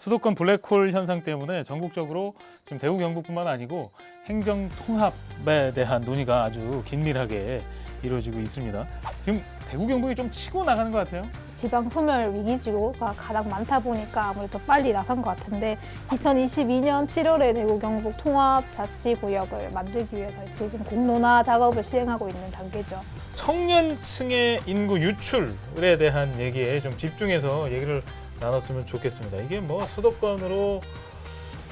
수도권 블랙홀 현상 때문에 전국적으로 지금 대구 경북뿐만 아니고 행정 통합에 대한 논의가 아주 긴밀하게 이루어지고 있습니다. 지금 대구 경북이 좀 치고 나가는 것 같아요. 지방 소멸 위기지구가 가장 많다 보니까 아무래도 빨리 나선 것 같은데 2022년 7월에 대구 경북 통합 자치구역을 만들기 위해서 지금 공론화 작업을 시행하고 있는 단계죠. 청년층의 인구 유출에 대한 얘기에 좀 집중해서 얘기를 나눴으면 좋겠습니다. 이게 뭐 수도권으로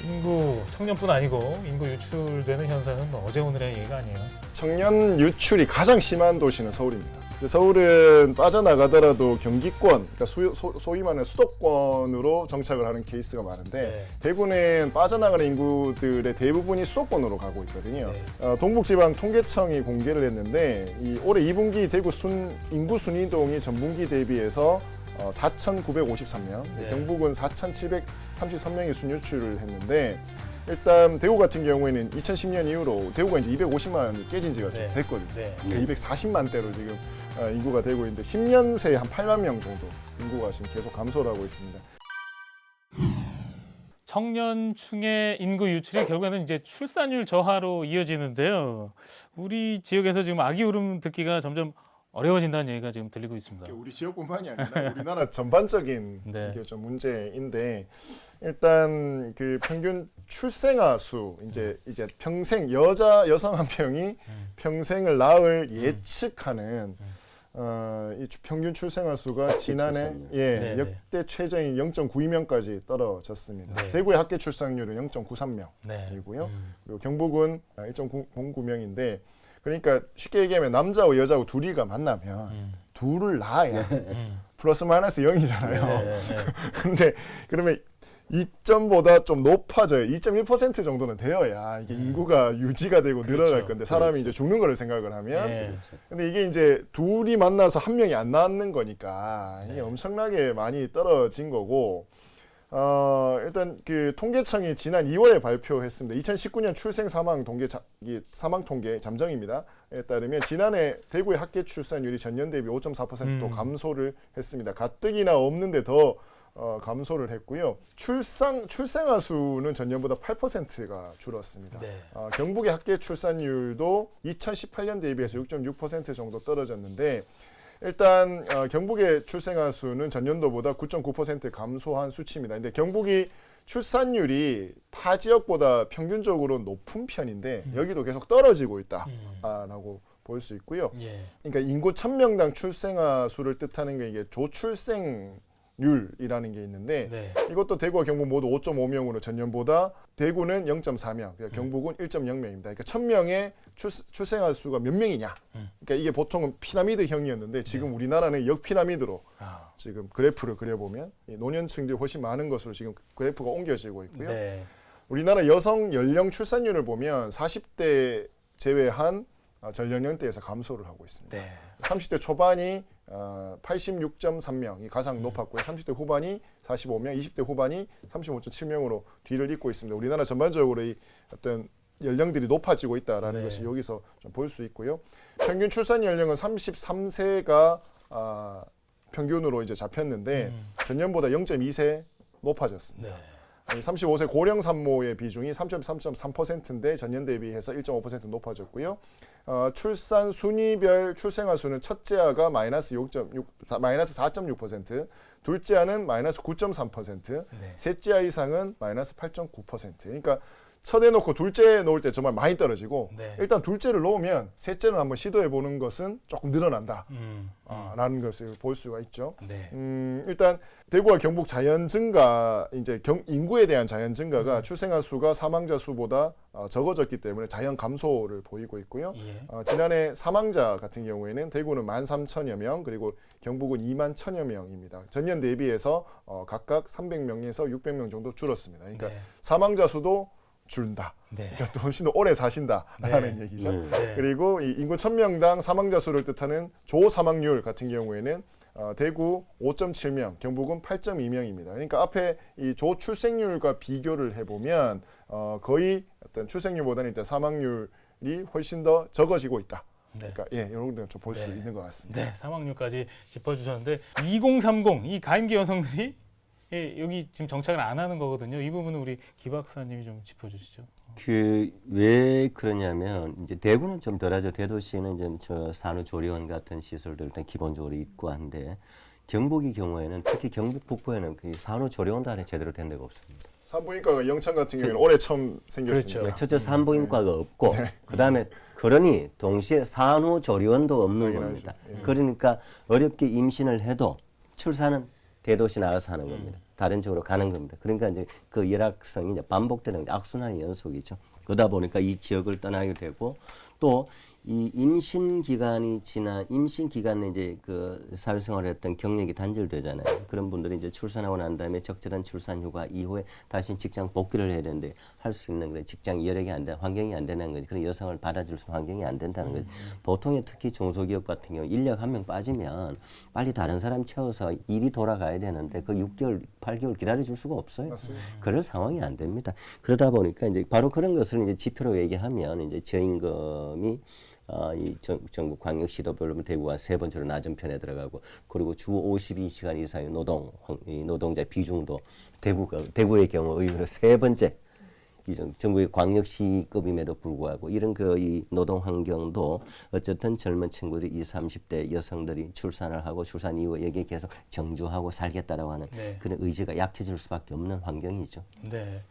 인구 청년뿐 아니고 인구 유출되는 현상은 어제 오늘의 얘기가 아니에요. 청년 유출이 가장 심한 도시는 서울입니다. 서울은 빠져나가더라도 경기권, 그러니까 소위 말하는 수도권으로 정착을 하는 케이스가 많은데 네. 대구는 빠져나가는 인구들의 대부분이 수도권으로 가고 있거든요. 네. 동북지방통계청이 공개를 했는데 올해 2분기 대구 인구 순이동이 전분기 대비해서 4,953명, 네. 경북은 4,733명이 순유출을 했는데 일단 대구 같은 경우에는 2010년 이후로 대구가 이제 250만이 깨진 지가 좀 네. 됐거든요. 네. 그러니까 240만대로 지금 인구가 되고 있는데 10년 새에 한 8만 명 정도 인구가 지금 계속 감소를 하고 있습니다. 청년층의 인구 유출이 결국에는 이제 출산율 저하로 이어지는데요. 우리 지역에서 지금 아기 울음 듣기가 점점 어려워진다는 얘기가 지금 들리고 있습니다. 우리 지역뿐만이 아니라 우리나라 전반적인 네. 이게 좀 문제인데 일단 그 평균 출생아 수 이제 평생 여성 한 명이 평생을 낳을 예측하는 이 평균 출생아 수가 지난해 네, 역대 최저인 0.92명까지 떨어졌습니다. 네. 대구의 학계 출산율은 0.93명이고요. 네. 그리고 경북은 1.09명인데 그러니까 쉽게 얘기하면 남자하고 여자하고 둘이가 만나면 둘을 낳아야 플러스 마이너스 0이잖아요. 네. 근데 그러면 2점보다 좀 높아져요. 2.1% 정도는 되어야 이게 인구가 유지가 되고 늘어날 그렇죠. 건데 사람이 이제 죽는 거를 생각을 하면 네. 근데 이게 이제 둘이 만나서 한 명이 안 낳는 거니까 이게 네. 엄청나게 많이 떨어진 거고 일단 그 통계청이 지난 2월에 발표했습니다. 2019년 출생 사망 통계 잠정입니다. 에 따르면 지난해 대구의 학계 출산율이 전년 대비 5.4%또 감소를 했습니다. 가뜩이나 없는데 더 감소를 했고요. 출생아 수는 전년보다 8%가 줄었습니다. 네. 경북의 학계 출산율도 2018년 대비해서 6.6% 정도 떨어졌는데 일단 경북의 출생아 수는 전년도보다 9.9% 감소한 수치입니다. 근데 경북이 출산율이 타 지역보다 평균적으로 높은 편인데 여기도 계속 떨어지고 있다라고 볼 수 있고요. 예. 그러니까 인구 1,000명당 출생아 수를 뜻하는 게 이게 조출생률이라는 게 있는데 네. 이것도 대구와 경북 모두 5.5명으로 전년보다 대구는 0.4명, 그러니까 경북은 1.0명입니다. 그러니까 1,000명의 출생아 수가 몇 명이냐. 그러니까 이게 보통은 피라미드형이었는데 지금 우리나라는 역피라미드로 지금 그래프를 그려보면 노년층들이 훨씬 많은 것으로 지금 그래프가 옮겨지고 있고요. 네. 우리나라 여성 연령 출산율을 보면 40대 제외한 전 연령대에서 감소를 하고 있습니다. 네. 30대 초반이 86.3명이 가장 높았고요. 30대 후반이 45명, 20대 후반이 35.7명으로 뒤를 잇고 있습니다. 우리나라 전반적으로 이 어떤 연령들이 높아지고 있다라는 네. 것이 여기서 좀 볼 수 있고요. 평균 출산 연령은 33세가 평균으로 이제 잡혔는데 전년보다 0.2세 높아졌습니다. 네. 35세 고령 산모의 비중이 3.3%인데 전년 대비해서 1.5% 높아졌고요. 출산 순위별 출생아 수는 첫째 아가 마이너스 4.6%, 둘째 아는 마이너스 9.3%, 네. 셋째 아 이상은 마이너스 8.9%. 그러니까 첫애 놓고 둘째 놓을 때 정말 많이 떨어지고 네. 일단 둘째를 놓으면 셋째는 한번 시도해 보는 것은 조금 늘어난다. 라는 것을 볼 수가 있죠. 네. 일단 대구와 경북 자연 증가, 이제 인구에 대한 자연 증가가 출생아 수가 사망자 수보다 적어졌기 때문에 자연 감소를 보이고 있고요. 예. 지난해 사망자 같은 경우에는 대구는 13,000여 명, 그리고 경북은 21,000여 명입니다. 전년 대비해서 각각 300명에서 600명 정도 줄었습니다. 그러니까 네. 사망자 수도 줄다. 네. 그러니까 훨씬 더 오래 사신다라는 얘기죠. 네. 그리고 이 인구 1,000명당 사망자 수를 뜻하는 조사망률 같은 경우에는 대구 5.7명, 경북은 8.2명입니다. 그러니까 앞에 이 조출생률과 비교를 해보면 거의 어떤 출생률보다는 일단 사망률이 훨씬 더 적어지고 있다. 네. 그러니까 이런 걸 좀 볼 수 있는 것 같습니다. 네, 사망률까지 짚어주셨는데 2030 이 가임기 여성들이 여기 지금 정착을 안 하는 거거든요. 이 부분은 우리 기 박사님이 좀 짚어주시죠. 그 왜 그러냐면 이제 대구는 좀 덜하죠. 대도시는 좀 저 산후조리원 같은 시설들 일단 기본적으로 있고 한데 경북의 경우에는 특히 경북 북부에는 그 산후조리원도 안에 제대로 된 데가 없습니다. 산부인과가 영천 같은 경우에는 올해 처음 생겼습니다. 그렇죠. 첫째 산부인과가 없고 그다음에 그러니 동시에 산후조리원도 없는 당연하죠. 겁니다. 예. 그러니까 어렵게 임신을 해도 출산은 대도시 나가서 하는 겁니다. 다른 쪽으로 가는 겁니다. 그러니까 이제 그 열악성이 이제 반복되는 악순환의 연속이죠. 그러다 보니까 이 지역을 떠나게 되고 또 이 임신 기간이 지나 임신 기간에 이제 그 사회생활을 했던 경력이 단절되잖아요. 그런 분들이 이제 출산하고 난 다음에 적절한 출산 휴가 이후에 다시 직장 복귀를 해야 되는데 할 수 있는 그런 직장 여력이 안 돼, 환경이 안 되는 거지. 그런 여성을 받아줄 수 있는 환경이 안 된다는 거지. 보통의 특히 중소기업 같은 경우 인력 한 명 빠지면 빨리 다른 사람 채워서 일이 돌아가야 되는데 그 6개월, 8개월 기다려줄 수가 없어요. 맞습니다. 그럴 상황이 안 됩니다. 그러다 보니까 이제 바로 그런 것을 이제 지표로 얘기하면 이제 저임금이 이 전국 광역시도별로 대구가 3번째로 낮은 편에 들어가고 그리고 주 52시간 이상의 노동자 비중도 대구의 경우 의외로 3번째 이 전국의 광역시급임에도 불구하고 이런 이 노동 환경도 어쨌든 젊은 친구들이 20, 30대 여성들이 출산을 하고 출산 이후에 여기에 계속 정주하고 살겠다라고 하는 네. 그런 의지가 약해질 수밖에 없는 환경이죠. 네.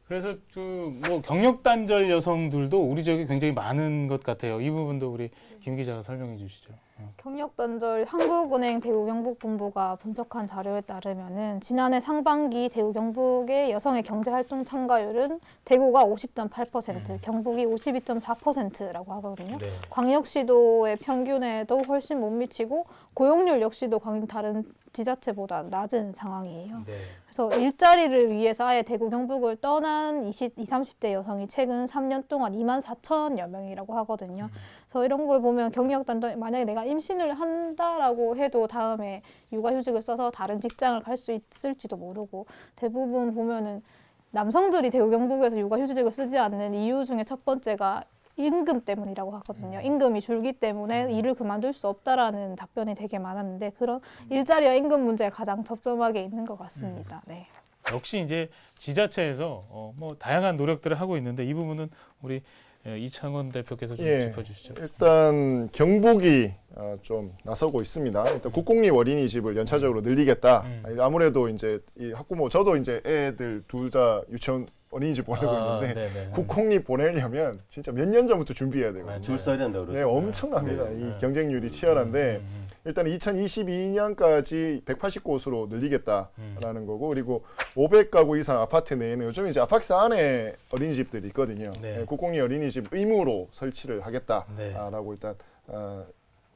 그래서 그 뭐 경력 단절 여성들도 우리 지역에 굉장히 많은 것 같아요. 이 부분도 우리 김 기자가 설명해 주시죠. 경력 단절 한국은행 대구 경북 본부가 분석한 자료에 따르면은 지난해 상반기 대구 경북의 여성의 경제 활동 참가율은 대구가 50.8%, 경북이 52.4%라고 하거든요. 네. 광역시도의 평균에도 훨씬 못 미치고 고용률 역시도 다른 지자체보다 낮은 상황이에요. 네. 그래서 일자리를 위해서 아예 대구 경북을 떠난 20, 30대 여성이 최근 3년 동안 24,000여 명이라고 하거든요. 그래서 이런 걸 보면 경력 단절, 만약에 내가 임신을 한다라고 해도 다음에 육아휴직을 써서 다른 직장을 갈 수 있을지도 모르고 대부분 보면은 남성들이 대구 경북에서 육아휴직을 쓰지 않는 이유 중에 첫 번째가 임금 때문이라고 하거든요. 임금이 줄기 때문에 일을 그만둘 수 없다라는 답변이 되게 많았는데 그런 일자리와 임금 문제가 가장 접점하게 있는 것 같습니다. 네. 역시 이제 지자체에서 뭐 다양한 노력들을 하고 있는데 이 부분은 우리 이창원 대표께서 좀 예. 짚어주시죠. 일단 경북이 좀 나서고 있습니다. 일단 국공립 어린이집을 연차적으로 늘리겠다. 아무래도 이제 이 학부모 저도 이제 애들 둘 다 유치원 어린이집 보내고 있는데 네네. 국공립 보내려면 진짜 몇 년 전부터 준비해야 되거든요. 줄 서야 된다고 그러죠. 네, 엄청납니다. 이 경쟁률이 치열한데 일단 2022년까지 180곳으로 늘리겠다라는 거고 그리고 500가구 이상 아파트 내에는 요즘 이제 아파트 안에 어린이집들이 있거든요. 네. 국공립 어린이집 의무로 설치를 하겠다라고 일단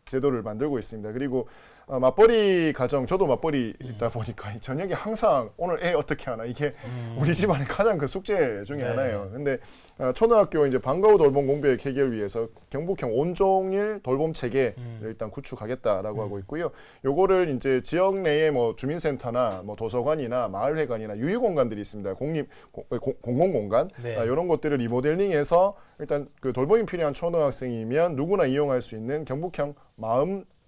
제도를 만들고 있습니다. 그리고 맞벌이 가정 저도 맞벌이 있다 보니까 저녁에 항상 오늘 애 어떻게 하나 이게 우리 집안의 가장 큰 숙제 중에 네. 하나예요. 근데 초등학교 이제 방과 후 돌봄 공백 해결 위해서 경북형 온종일 돌봄 체계를 일단 구축하겠다라고 하고 있고요. 요거를 이제 지역 내에 뭐 주민센터나 뭐 도서관이나 마을회관이나 유휴공간들이 있습니다. 공공공간 네. 이런 것들을 리모델링해서 일단 그 돌봄이 필요한 초등학생이면 누구나 이용할 수 있는 경북형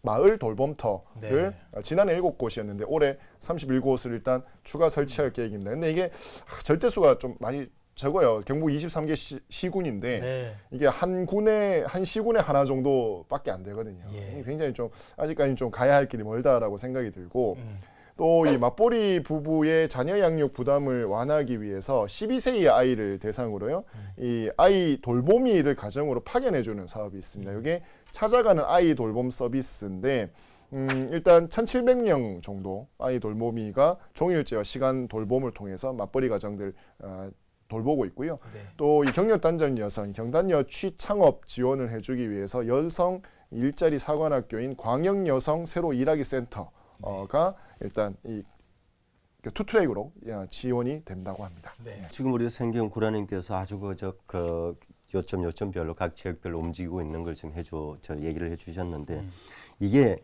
마을 돌봄터를 지난해 7곳이었는데 올해 31곳을 일단 추가 설치할 계획입니다. 근데 이게 절대수가 좀 많이 적어요. 경북 23개 시군인데 네. 이게 한 시군에 하나 정도밖에 안 되거든요. 예. 굉장히 좀 아직까지는 좀 가야 할 길이 멀다라고 생각이 들고 또 이 맞벌이 부부의 자녀 양육 부담을 완화하기 위해서 12세 이하 아이를 대상으로요. 이 아이 돌보미를 가정으로 파견해주는 사업이 있습니다. 이게 찾아가는 아이 돌봄 서비스인데 일단 1,700명 정도 아이 돌보미가 종일제와 시간 돌봄을 통해서 맞벌이 가정들 돌보고 있고요. 네. 또 이 경력 단절 여성, 경단녀 취창업 지원을 해주기 위해서 여성 일자리 사관학교인 광역여성 새로 일하기 센터가 일단 이 투트랙으로 지원이 된다고 합니다. 네. 지금 우리 생경 구라님께서 아주 요점별로 각 지역별로 움직이고 있는 걸 지금 얘기를 해주셨는데 이게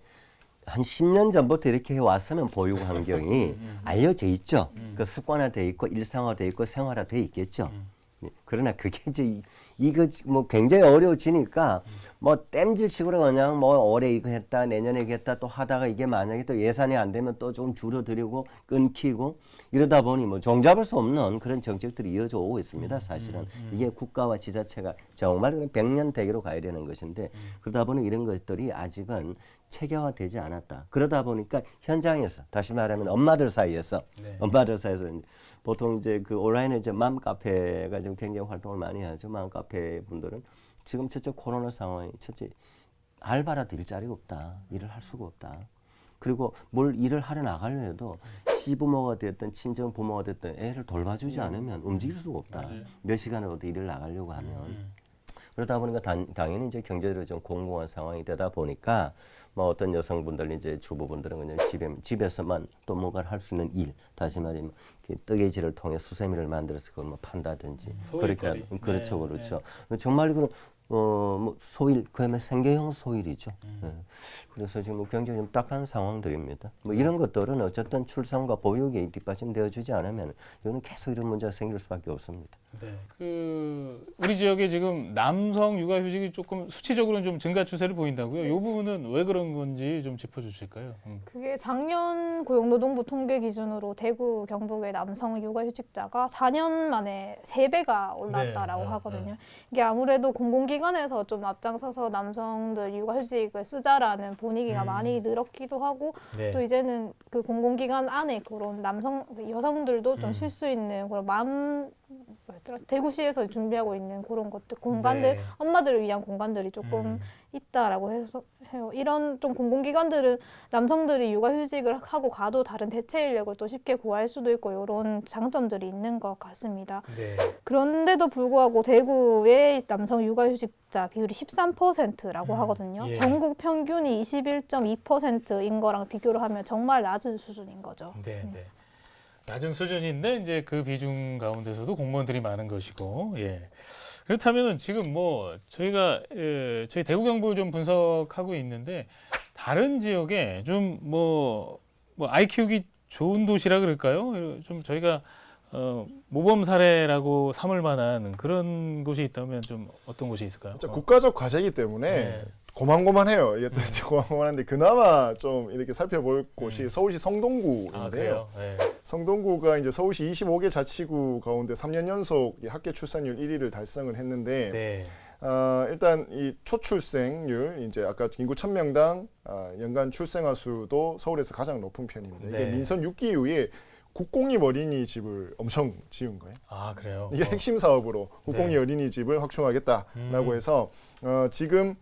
한 10년 전부터 이렇게 해왔으면 보육 환경이 알려져 있죠. 그 습관화돼 있고 일상화돼 있고 생활화돼 있겠죠. 그러나 그게 이제 이거 뭐 굉장히 어려워지니까 뭐 땜질식으로 그냥 뭐 올해 이거 했다 내년에 이거 했다 또 하다가 이게 만약에 또 예산이 안 되면 또 좀 줄어들이고 끊기고 이러다 보니 뭐 종잡을 수 없는 그런 정책들이 이어져 오고 있습니다. 사실은 이게 국가와 지자체가 정말 그냥 100년 대계로 가야 되는 것인데 그러다 보니 이런 것들이 아직은 체계화되지 않았다. 그러다 보니까 현장에서 다시 말하면 엄마들 사이에서 보통 이제 그 온라인에 이제 맘 카페가 지금 굉장히 활동을 많이 하죠. 맘 카페 분들은 지금 첫째 코로나 상황이 첫째 알바라도 일자리가 없다. 일을 할 수가 없다. 그리고 뭘 일을 하러 나가려 해도 시부모가 됐든 친정 부모가 됐든 애를 돌봐주지 않으면 움직일 수가 없다. 몇 시간이라도 일을 나가려고 하면. 그러다 보니까 당연히 이제 경제적으로 좀 공공한 상황이 되다 보니까 뭐 어떤 여성분들 이제 주부분들은 그냥 집에서만 또 뭔가를 할 수 있는 일, 다시 말하면 뜨개질을 통해 수세미를 만들어서 그걸 뭐 판다든지 그렇게 그렇죠, 그렇죠. 정말 그런 뭐 소일 그야말로 생계형 소일이죠. 그래서 지금 굉장히 좀 딱한 상황들입니다. 뭐 이런 것들은 어쨌든 출산과 보육이 뒷받침되어주지 않으면 이거는 계속 이런 문제가 생길 수밖에 없습니다. 네. 그 우리 지역에 지금 남성 육아휴직이 조금 수치적으로는 좀 증가 추세를 보인다고요. 이 부분은 왜 그런 건지 좀 짚어주실까요? 그게 작년 고용노동부 통계 기준으로 대구, 경북의 남성 육아휴직자가 4년 만에 3배가 올랐다라고 네. 하거든요. 이게 아무래도 공공기관에서 좀 앞장서서 남성들 육아휴직을 쓰자라는 분위기가 많이 늘었기도 하고 네. 또 이제는 그 공공기관 안에 그런 여성들도 좀 쉴 수 있는 그런 대구시에서 준비하고 있는 그런 것들 공간들 네. 엄마들을 위한 공간들이 조금 있다라고 해서 해요. 이런 좀 공공기관들은 남성들이 육아휴직을 하고 가도 다른 대체 인력을 또 쉽게 구할 수도 있고 이런 장점들이 있는 것 같습니다. 네. 그런데도 불구하고 대구의 남성 육아휴직자 비율이 13%라고 하거든요. 예. 전국 평균이 21.2%인 거랑 비교를 하면 정말 낮은 수준인 거죠. 네, 네. 낮은 수준인데 이제 그 비중 가운데서도 공무원들이 많은 것이고, 예. 그렇다면은 지금 뭐 저희가 저희 대구 경북을 좀 분석하고 있는데 다른 지역에 좀 뭐 아이 키우기 좋은 도시라 그럴까요? 좀 저희가 모범 사례라고 삼을 만한 그런 곳이 있다면 좀 어떤 곳이 있을까요? 국가적 과제이기 때문에 네. 고만고만해요. 이게 또 고만고만한데 그나마 좀 이렇게 살펴볼 곳이 서울시 성동구인데요. 아, 그래요? 네. 성동구가 이제 서울시 25개 자치구 가운데 3년 연속 합계 출산율 1위를 달성을 했는데 네. 일단 이 초출생률 이제 아까 인구 1000명당 연간 출생아 수도 서울에서 가장 높은 편입니다. 이게 네. 민선 6기 이후에 국공립 어린이집을 엄청 지은 거예요. 아, 그래요? 이게 핵심 사업으로 국공립 네. 어린이집을 확충하겠다라고 해서 지금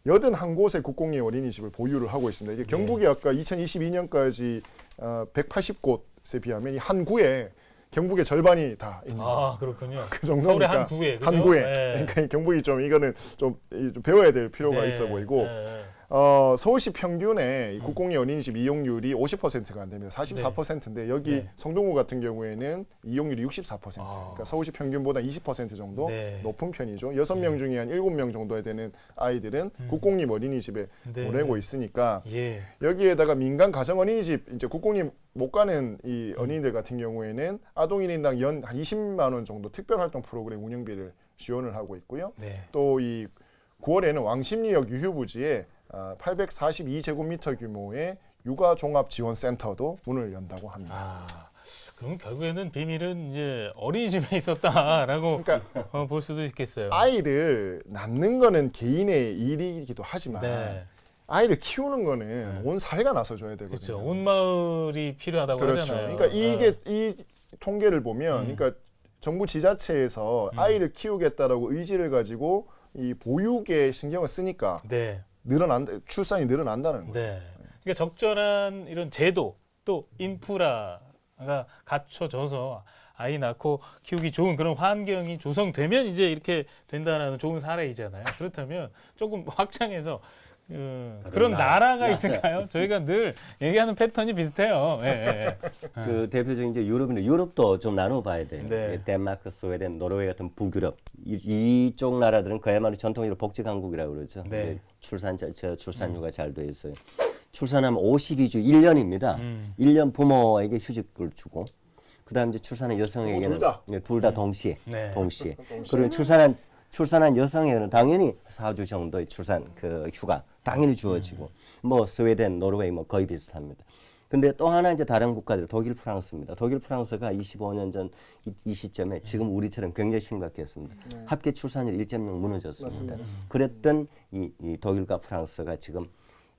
81곳의 국공립 어린이집을 보유를 하고 있습니다. 이게 경북이 아까 2022년까지 180곳에 비하면 이 한 구에 경북의 절반이 다 있는 거예요. 아, 그렇군요. 그 정도니까 서울의 한 구에, 그죠? 한 구에. 네. 그러니까 경북이 좀 이거는 좀 배워야 될 필요가 네. 있어 보이고 네. 서울시 평균의 이 국공립 어린이집 이용률이 50%가 안 됩니다. 44%인데 여기 네. 성동구 같은 경우에는 이용률이 64%. 아. 그러니까 서울시 평균보다 20% 정도 네. 높은 편이죠. 6명 중에 한 7명 정도에 되는 아이들은 국공립 어린이집에 네. 보내고 있으니까 예. 여기에다가 민간 가정 어린이집 이제 국공립 못 가는 이 어린이들 같은 경우에는 아동 1인당 연 한 20만 원 정도 특별활동 프로그램 운영비를 지원을 하고 있고요. 네. 또 이 9월에는 왕십리역 유휴부지에 842제곱미터 규모의 육아종합지원센터도 문을 연다고 합니다. 아, 그럼 결국에는 비밀은 이제 어린이집에 있었다라고 그러니까 볼 수도 있겠어요. 아이를 낳는 거는 개인의 일이기도 하지만 네. 아이를 키우는 거는 온 사회가 나서줘야 되거든요. 그렇죠. 온 마을이 필요하다고 그렇죠. 하잖아요. 그러니까 이게 이 통계를 보면, 그러니까 정부 지자체에서 아이를 키우겠다라고 의지를 가지고 이 보육에 신경을 쓰니까 네. 출산이 늘어난다는 거죠. 네. 그러니까 적절한 이런 제도 또 인프라가 갖춰져서 아이 낳고 키우기 좋은 그런 환경이 조성되면 이제 이렇게 된다는 좋은 사례이잖아요. 그렇다면 조금 확장해서 그런 나라가 있을까요? 저희가 늘 얘기하는 패턴이 비슷해요. 예, 예. 그 대표적인 이제 유럽도 좀 나눠봐야 돼요. 네. 덴마크, 스웨덴, 노르웨이 같은 북유럽 이쪽 나라들은 그야말로 전통적으로 복지 강국이라고 그러죠. 네. 출산휴가 잘 돼 있어요. 출산하면 52주 1년입니다. 1년 부모에게 휴직을 주고 그다음 이제 출산한 여성에게는 둘 다. 둘 다 동시에 네. 동시에 그리고 출산한 여성에게는 당연히 4주 정도의 출산 그 휴가 당연히 주어지고 뭐 스웨덴, 노르웨이 뭐 거의 비슷합니다. 근데 또 하나 이제 다른 국가들 독일, 프랑스입니다. 독일, 프랑스가 25년 전 이 시점에 지금 우리처럼 굉장히 심각했습니다. 합계 출산율 1.0 무너졌습니다. 그랬던 이 독일과 프랑스가 지금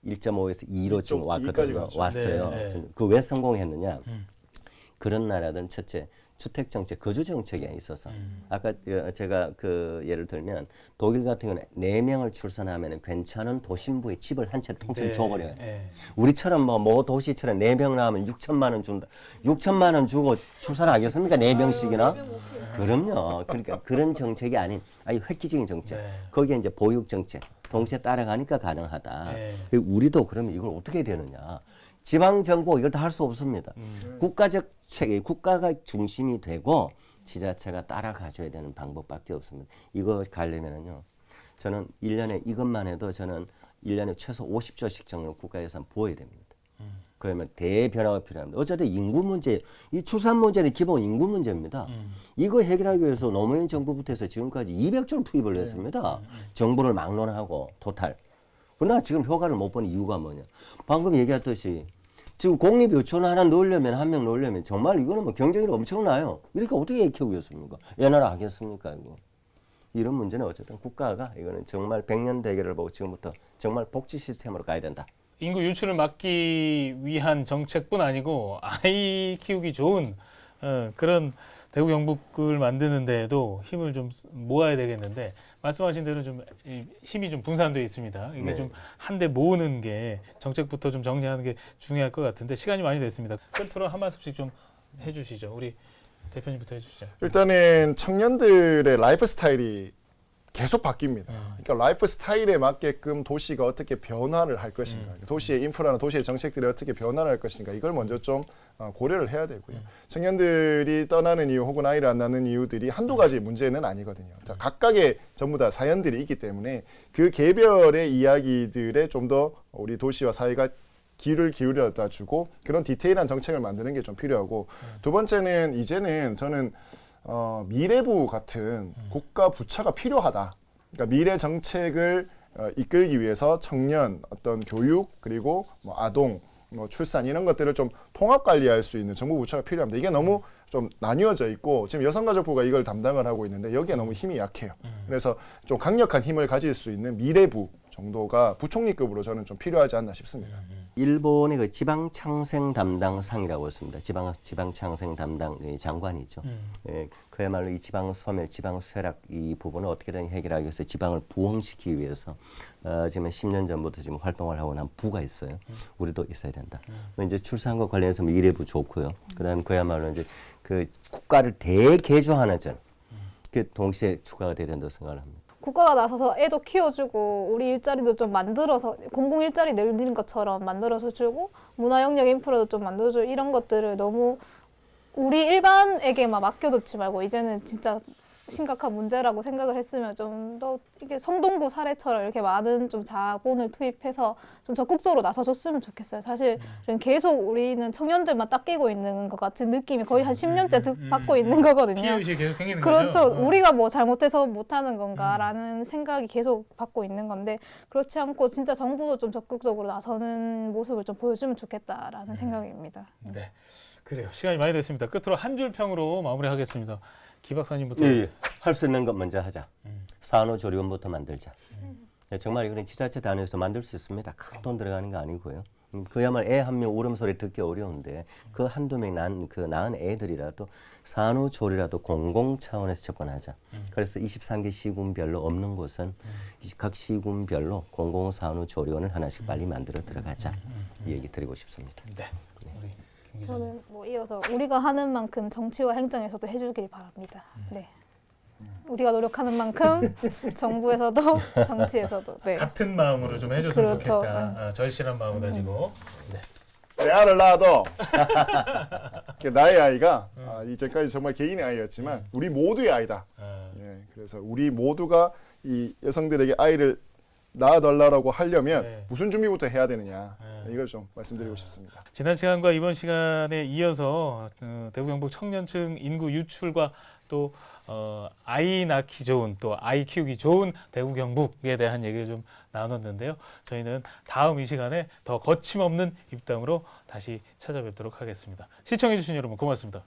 1.5에서 2로 지금 왔거든요. 왔어요. 네, 네. 그 왜 성공했느냐? 그런 나라들은 첫째 주택 정책, 거주 정책에 있어서 아까 제가 그 예를 들면 독일 같은 경우는 4명을 출산하면 괜찮은 도심부에 집을 한 채 통째로 줘버려요. 네. 우리처럼 뭐 도시처럼 4명 나오면 6천만 원 준다. 6천만 원 주고 출산하겠습니까? 4명씩이나? 그럼요. 그러니까 그런 정책이 아닌 아니 획기적인 정책. 네. 거기에 이제 보육 정책 동시에 따라가니까 가능하다. 네. 우리도 그러면 이걸 어떻게 되느냐? 지방 정부 이걸 다 할 수 없습니다. 국가적 체계, 국가가 중심이 되고 지자체가 따라가줘야 되는 방법밖에 없습니다. 이거 가려면은요. 저는 1년에 이것만 해도 저는 1년에 최소 50조씩 정도 국가 예산 부어야 됩니다. 그러면 대변화가 필요합니다. 어쨌든 인구 문제, 이 출산 문제는 기본 인구 문제입니다. 이거 해결하기 위해서 노무현 정부부터 해서 지금까지 200조를 투입을 했습니다. 정부를 막론하고 토탈. 그러나 지금 효과를 못 보는 이유가 뭐냐. 방금 얘기했듯이 지금 공립유치원 하나 넣으려면 한 명 넣으려면 정말 이거는 뭐 경쟁률이 엄청나요. 이렇게 어떻게 키우겠습니까? 애나라 하겠습니까? 이거. 이런 문제는 어쨌든 국가가 이거는 정말 100년 대계를 보고 지금부터 정말 복지 시스템으로 가야 된다. 인구 유출을 막기 위한 정책뿐 아니고 아이 키우기 좋은 그런 대구 경북을 만드는 데에도 힘을 좀 모아야 되겠는데 말씀하신 대로 좀 힘이 좀 분산되어 있습니다. 이게 네. 좀 한데 모으는 게 정책부터 좀 정리하는 게 중요할 것 같은데 시간이 많이 됐습니다. 끝으로 한 말씀씩 좀 해주시죠. 우리 대표님부터 해주시죠. 일단은 청년들의 라이프 스타일이 계속 바뀝니다. 그러니까 라이프 스타일에 맞게끔 도시가 어떻게 변화를 할 것인가, 도시의 인프라나 도시의 정책들이 어떻게 변화를 할 것인가, 이걸 먼저 좀 고려를 해야 되고요. 청년들이 떠나는 이유 혹은 아이를 안 낳는 이유들이 한두 가지 문제는 아니거든요. 자, 각각의 전부 다 사연들이 있기 때문에 그 개별의 이야기들에 좀 더 우리 도시와 사회가 귀를 기울여다 주고 그런 디테일한 정책을 만드는 게 좀 필요하고, 두 번째는 이제는 저는 미래부 같은 국가 부처가 필요하다. 그러니까 미래 정책을 이끌기 위해서 청년, 어떤 교육, 그리고 뭐 아동, 뭐 출산 이런 것들을 좀 통합 관리할 수 있는 정부 부처가 필요합니다. 이게 너무 좀 나뉘어져 있고 지금 여성가족부가 이걸 담당을 하고 있는데 여기에 너무 힘이 약해요. 그래서 좀 강력한 힘을 가질 수 있는 미래부 정도가 부총리급으로 저는 좀 필요하지 않나 싶습니다. 일본의 그 지방창생 담당상이라고 있습니다. 지방창생 담당 장관이죠. 예, 그야말로 이 지방 소멸, 지방 쇠락 이 부분을 어떻게든 해결하기 위해서 지방을 부흥시키기 위해서 지금 10년 전부터 지금 활동을 하고 난 부가 있어요. 우리도 있어야 된다. 이제 출산과 관련해서 미래부 좋고요. 그다음 그야말로 이제 그 국가를 대개조하는 전, 그 동시에 추가가 돼야 된다고 생각을 합니다. 국가가 나서서 애도 키워주고 우리 일자리도 좀 만들어서 공공 일자리 늘리는 것처럼 만들어서 주고 문화 영역 인프라도 좀 만들어주고 이런 것들을 너무 우리 일반에게만 맡겨놓지 말고 이제는 진짜 심각한 문제라고 생각을 했으면 좀 더 이게 성동구 사례처럼 이렇게 많은 좀 자본을 투입해서 좀 적극적으로 나서줬으면 좋겠어요. 사실 계속 우리는 청년들만 닦이고 있는 것 같은 느낌이 거의 한 10년째 받고 있는 거거든요. 피해의식이 계속 생기는 그렇죠. 거죠. 우리가 뭐 잘못해서 못하는 건가라는 생각이 계속 받고 있는 건데 그렇지 않고 진짜 정부도 좀 적극적으로 나서는 모습을 좀 보여주면 좋겠다라는 생각입니다. 네, 그래요. 시간이 많이 됐습니다. 끝으로 한 줄 평으로 마무리하겠습니다. 기 박사님부터. 예, 할 수 있는 것 먼저 하자. 산후조리원부터 만들자. 예, 정말 이거는 지자체 단위에서 만들 수 있습니다. 큰 돈 들어가는 거 아니고요. 그야말로 애 한 명 울음소리 듣기 어려운데 그 한두 명 낳은 애들이라도 산후조리라도 공공 차원에서 접근하자. 그래서 23개 시군별로 없는 곳은 각 시군별로 공공 산후조리원을 하나씩 빨리 만들어 들어가자. 이 얘기 드리고 싶습니다. 네. 우리 김 기자님. 저는 뭐 이어서 우리가 하는 만큼 정치와 행정에서도 해주길 바랍니다. 네. 우리가 노력하는 만큼 정부에서도 정치에서도 네. 같은 마음으로 좀 해줬으면 그렇죠. 좋겠다. 절실한 마음을 가지고. 네. 내 아를 낳아도 나의 아이가 이제까지 정말 개인의 아이였지만 우리 모두의 아이다. 예, 그래서 우리 모두가 이 여성들에게 아이를 낳아달라고 하려면 네. 무슨 준비부터 해야 되느냐 네. 이걸 좀 말씀드리고 싶습니다. 지난 시간과 이번 시간에 이어서 대구 경북 청년층 인구 유출과 또 아이 낳기 좋은 또 아이 키우기 좋은 대구 경북에 대한 얘기를 좀 나눴는데요. 저희는 다음 이 시간에 더 거침없는 입담으로 다시 찾아뵙도록 하겠습니다. 시청해주신 여러분 고맙습니다.